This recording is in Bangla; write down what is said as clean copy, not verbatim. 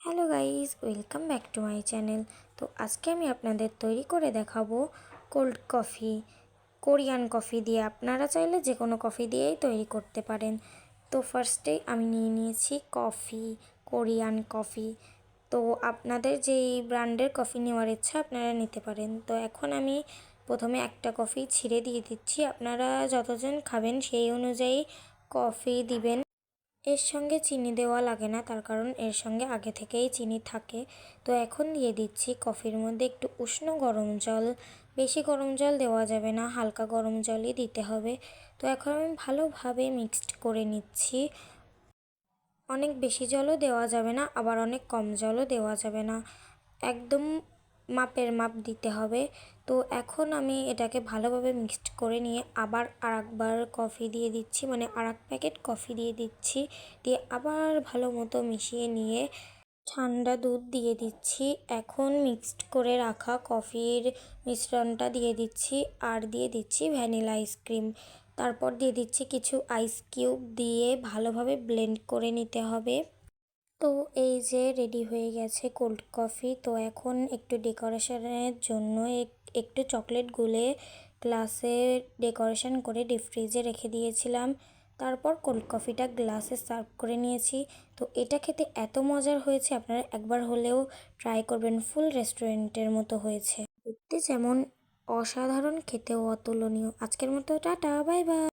Hello guys, welcome back to my channel. তো আজকে আমি আপনাদের তৈরি করে দেখাবো কোল্ড কফি, কোরিয়ান কফি দিয়ে। আপনারা চাইলে যে কোনো কফি দিয়েই তৈরি করতে পারেন। তো ফার্স্টেই আমি নিয়ে নিয়েছি কফি, কোরিয়ান কফি। তো আপনাদের যেই ব্র্যান্ডের কফি নেওয়ার ইচ্ছা আপনারা নিতে পারেন। তো এখন আমি প্রথমে একটা কফি ছিঁড়ে দিয়ে দিচ্ছি। আপনারা যতজন খাবেন সেই অনুযায়ী কফি দিবেন। এর সঙ্গে চিনি দেওয়া লাগে না, তার কারণ এর সঙ্গে আগে থেকেই চিনি থাকে। তো এখন দিয়ে দিচ্ছি কফির মধ্যে একটু উষ্ণ গরম জল। বেশি গরম জল দেওয়া যাবে না, হালকা গরম জলই দিতে হবে। তো এখন আমি ভালোভাবে মিক্সড করে নিচ্ছি। অনেক বেশি জলও দেওয়া যাবে না, আবার অনেক কম জলও দেওয়া যাবে না, একদম মাপের মাপ দিতে হবে। তো এখন আমি এটাকে ভালোভাবে মিক্সড করে নিয়ে আবার আরেকবার কফি দিয়ে দিচ্ছি, মানে আরেক প্যাকেট কফি দিয়ে দিচ্ছি। দিয়ে আবার ভালো মতো মিশিয়ে নিয়ে ঠান্ডা দুধ দিয়ে দিচ্ছি। এখন মিক্সড করে রাখা কফির মিশ্রণটা দিয়ে দিচ্ছি, আর দিয়ে দিচ্ছি ভ্যানিলা আইসক্রিম। তারপর দিয়ে দিচ্ছি কিছু আইস কিউব, দিয়ে ভালোভাবে ব্লেন্ড করে নিতে হবে। তো এই যে রেডি হয়ে গেছে কোল্ড কফি। তো এখন একটু ডেকোরেশনের জন্য একটু চকলেট গুলে গ্লাসে ডেকোরেশন করে ডিপ ফ্রিজে রেখে দিয়েছিলাম। তারপর কোল্ড কফিটা গ্লাসে সার্ভ করে নিয়েছি। তো এটা খেতে এত মজার হয়েছে, আপনারা একবার হলেও ট্রাই করবেন। ফুল রেস্টুরেন্টের মতো হয়েছে, দেখতে যেমন অসাধারণ, খেতেও অতুলনীয়। আজকের মতো টাটা, বাই বাই।